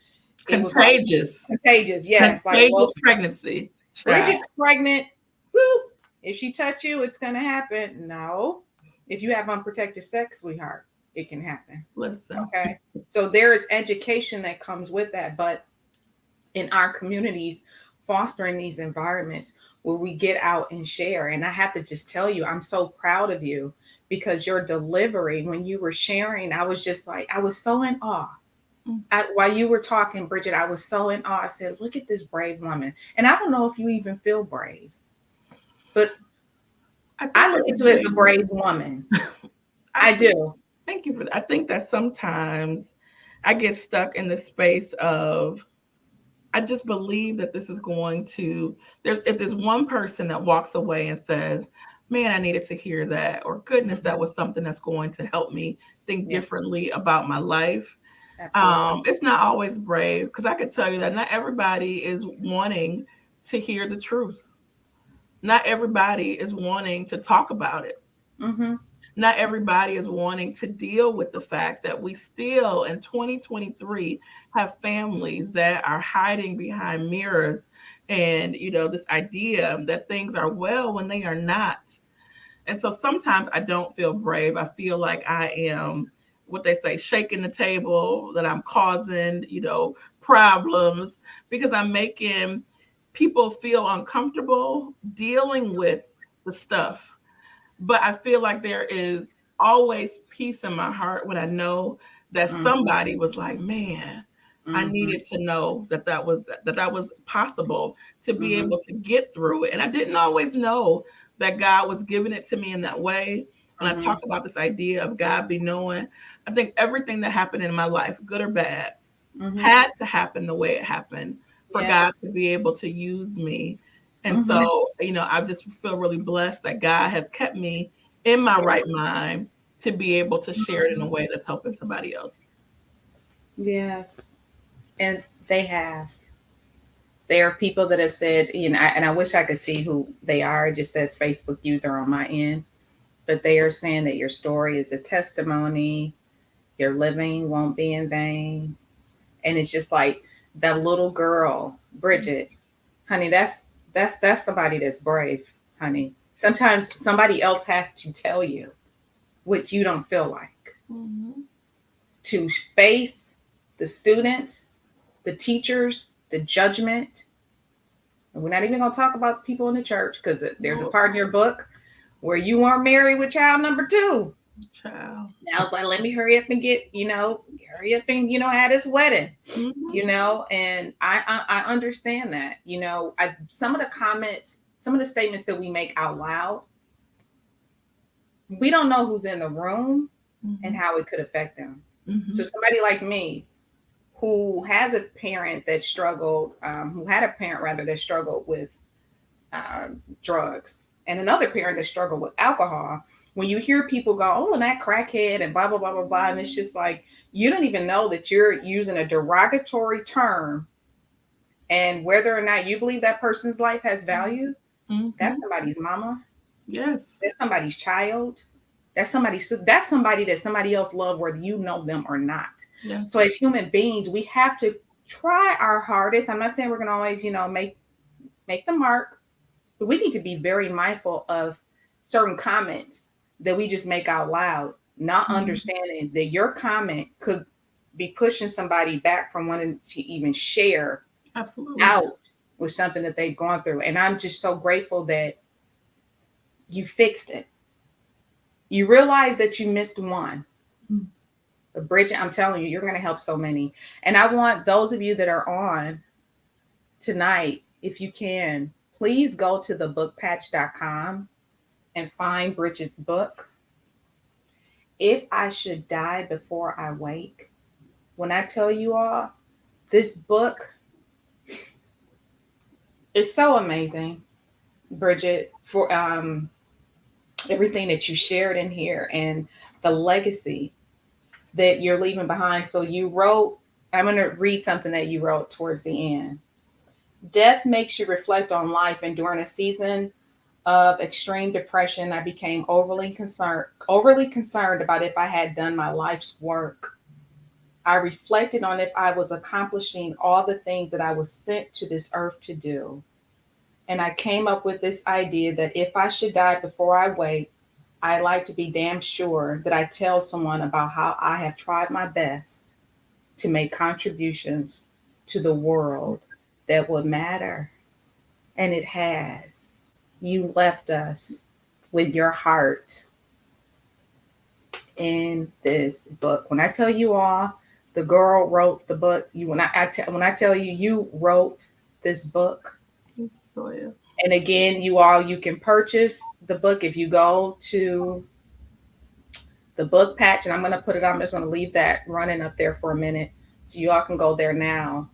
was like Contagious. contagious. Yes. Like, Contagious well, pregnancy. Child. Bridget's pregnant. Whoop. If she touch you, it's going to happen. No. If you have unprotected sex, sweetheart, it can happen. Listen. Okay. So there is education that comes with that. But in our communities, fostering these environments where we get out and share. And I have to just tell you, I'm so proud of you because your delivery, when you were sharing, I was just like, I was so in awe. While you were talking, Bridget, I was so in awe. I said, look at this brave woman. And I don't know if you even feel brave, but I I think look that at you as a brave woman. I think, do. thank you for that. I think that sometimes I get stuck in the space of I just believe that this is going to if there's one person that walks away and says, man, I needed to hear that, or goodness, that Mhm. was something that's going to help me think Yes, differently about my life. absolutely. It's not always brave because I could tell you that not everybody is wanting to hear the truth. Not everybody is wanting to talk about it. Mm-hmm. Not everybody is wanting to deal with the fact that we still in 2023 have families that are hiding behind mirrors and this idea that things are well when they are not. And so sometimes I don't feel brave. I feel like I am what they say, shaking the table, that I'm causing, problems because I'm making people feel uncomfortable dealing with the stuff. But I feel like there is always peace in my heart when I know that Mm-hmm. somebody was like, man, I Mm-hmm. needed to know that was possible to be Mm-hmm. able to get through it. And I didn't always know that God was giving it to me in that way. When I Mm-hmm. talk about this idea of God be knowing, I think everything that happened in my life, good or bad, Mm-hmm. had to happen the way it happened for God Yes. to be able to use me. And Mm-hmm. so, I just feel really blessed that God has kept me in my right mind to be able to share it in a way that's helping somebody else. Yes. And they have. There are people that have said, and I wish I could see who they are. It just says Facebook user on my end, but they are saying that your story is a testimony. Your living won't be in vain. And it's just like that little girl, Bridget, honey, that's somebody that's brave, honey. Sometimes somebody else has to tell you what you don't feel like. Mhm. To face the students, the teachers, the judgment. And we're not even going to talk about people in the church because there's a Nope. part in your book where you weren't married with child number two. Child. Now it's like, let me hurry up and hurry up and, have this wedding, Mhm. and I understand that, some of the comments, some of the statements that we make out loud, we don't know who's in the room and Mhm. how it could affect them. So Mhm. somebody like me, who has a parent that struggled, who had a parent rather that struggled with drugs, and another parent that struggled with alcohol. When you hear people go, "Oh, and that crackhead," and blah blah blah blah blah, and it's just like you don't even know that you're using a derogatory term, and whether or not you believe that person's life has value, that's Mhm. somebody's mama, Yes. that's somebody's child, that's somebody that somebody else loved, whether you know them or not. Yes. So as human beings, we have to try our hardest. I'm not saying we're gonna always, make the mark, but we need to be very mindful of certain comments that we just make out loud, not Mhm. understanding that your comment could be pushing somebody back from wanting to even share Absolutely. out with something that they've gone through. And I'm just so grateful that you fixed it. You realize that you missed one. Mhm. But Bridget, I'm telling you, you're going to help so many. And I want those of you that are on tonight, if you can, please go to thebookpatch.com and find Bridget's book, If I Should Die Before I Wake. When I tell you all, this book is so amazing, Bridget. For everything that you shared in here, and the legacy that you're leaving behind. So you wrote, I'm going to read something that you wrote towards the end. Death makes you reflect on life, and during a season of extreme depression, I became overly concerned about if I had done my life's work. I reflected on if I was accomplishing all the things that I was sent to this earth to do. And I came up with this idea that if I should die before I wake, I like to be damn sure that I tell someone about how I have tried my best to make contributions to the world that would matter. And it has. You left us with your heart in this book. When I tell you all, the girl wrote the book. When I tell you, you wrote this book. Toya. And again, you all, you can purchase the book if you go to the book patch, and I'm going to put it. I'm just going to leave that running up there for a minute, so you all can go there now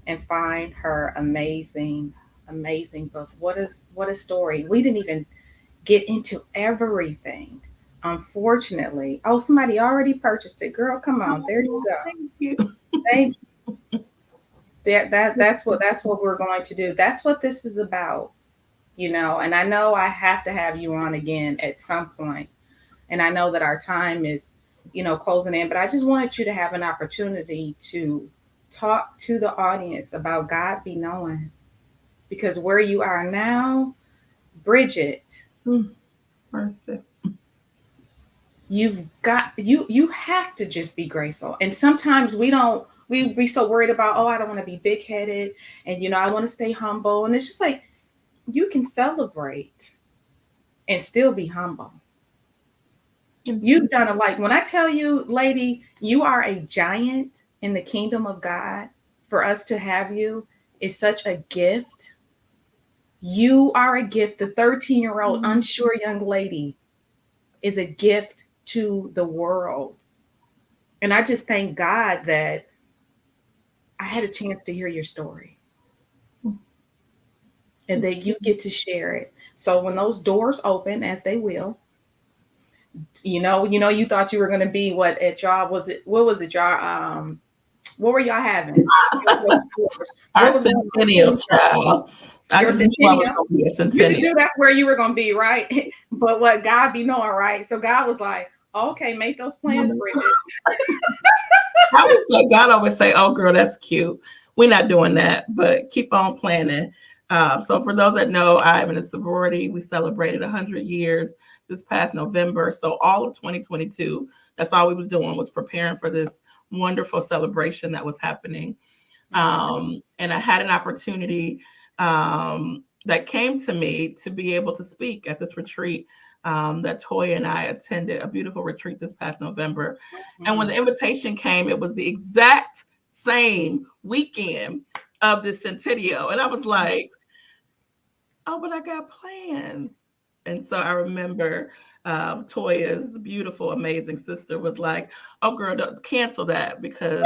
and find her amazing, amazing book. What a story! We didn't even get into everything. Unfortunately, oh, somebody already purchased it. Girl, come on, there you Oh, go. thank you. Thank that's what we're going to do. That's what this is about, And I know I have to have you on again at some point, and I know that our time is, closing in. But I just wanted you to have an opportunity to talk to the audience about God be knowing, because where you are now, Bridget, Mercy. you've got you have to just be grateful. And sometimes we don't we be so worried about, oh, I don't want to be big headed, and I want to stay humble. And it's just like, you can celebrate and still be humble. You've done a, like, when I tell you, lady, you are a giant in the kingdom of God. For us to have you is such a gift. You are a gift. The 13-year-old unsure young lady is a gift to the world. And I just thank God that I had a chance to hear your story and that you get to share it. So when those doors open, as they will, you thought you were going to be what at y'all, was it, what was it, y'all, what were y'all having? Our What was centennial child. I your just knew I was centennial? going to be a You just centennial. knew that's where you were going to be, right? But what God be knowing, right? So God was like, okay, make those plans, Bridget. I would say, God always say, "Oh, girl, that's cute." We're not doing that, but keep on planning. So, for those that know, I'm in a sorority. We celebrated 100 years this past November. So, all of 2022, that's all we was doing, was preparing for this wonderful celebration that was happening. And I had an opportunity that came to me to be able to speak at this retreat that Toya and I attended, a beautiful retreat this past November. And when the invitation came, it was the exact same weekend of the Centennial. And I was like, oh, but I got plans. And so I remember Toya's beautiful, amazing sister was like, oh, girl, don't cancel that, because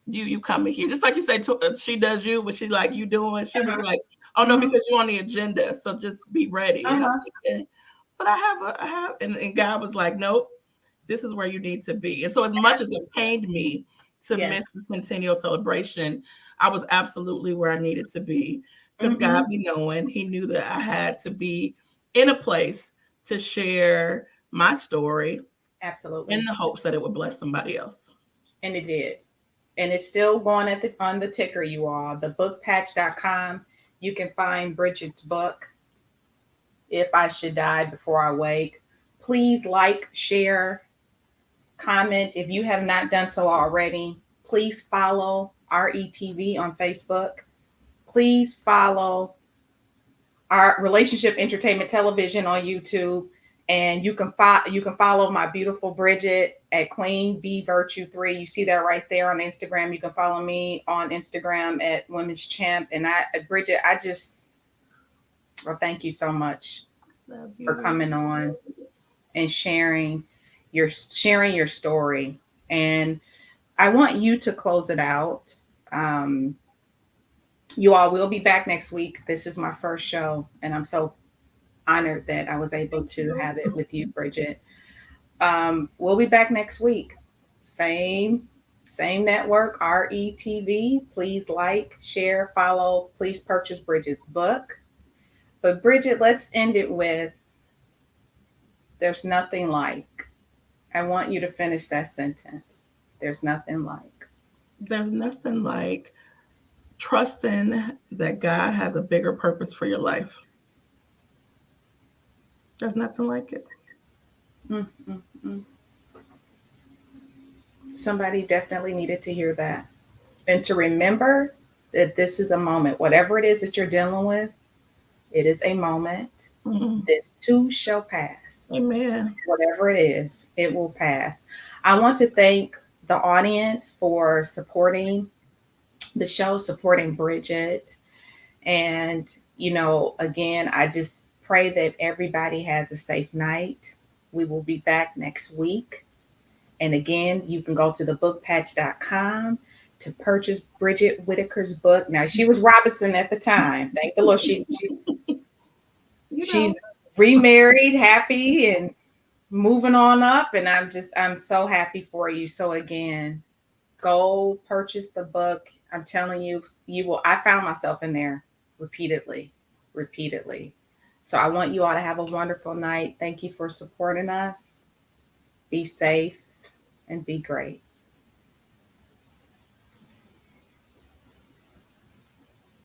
you coming here, just like you said, she does you, but she like you doing. She was like, oh no, because you're on the agenda, so just be ready. And I'm like, yeah, but I have, and God was like, nope, this is where you need to be. And so, as much as it pained me to Yes. miss the centennial celebration, I was absolutely where I needed to be, because Mm-hmm. God be knowing, He knew that I had to be in a place to share my story in Absolutely. the hopes that it would bless somebody else. And it did. And it's still going at the on the ticker, you all. Thebookpatch.com. You can find Bridget's book, If I Should Die Before I Wake. Please like, share, comment if you have not done so already. Please follow RETV on Facebook. Please follow our Relationship Entertainment Television on YouTube. And you can follow my beautiful Bridget at Queen Bee Virtue 3. You see that right there on Instagram. You can follow me on Instagram at Women's Champ. And Bridget, I just, well, thank you so much Love for you. coming on and sharing your story. And I want you to close it out. Um, you all will be back next week. This is my first show, and honored that I was able to have it with you, Bridget. We'll be back next week. Same same network, RETV. Please like, share, follow. Please purchase Bridget's book. But Bridget, let's end it with there's nothing like. I want you to finish that sentence. There's nothing like. There's nothing like trusting that God has a bigger purpose for your life. There's nothing like it. Mm, mm, mm. Somebody definitely needed to hear that. And to remember that this is a moment. Whatever it is that you're dealing with, it is a moment. Mhm. This too shall pass. Amen. Whatever it is, it will pass. I want to thank the audience for supporting the show, supporting Bridget. And, again, I just pray that everybody has a safe night. We will be back next week. And again, you can go to thebookpatch.com to purchase Bridget Whitaker's book. Now, she was Robinson at the time. Thank the Lord. You She's know, remarried, happy, and moving on up. And I'm so happy for you. So again, go purchase the book. I'm telling you, you will. I found myself in there repeatedly, repeatedly. So I want you all to have a wonderful night. Thank you for supporting us. Be safe and be great.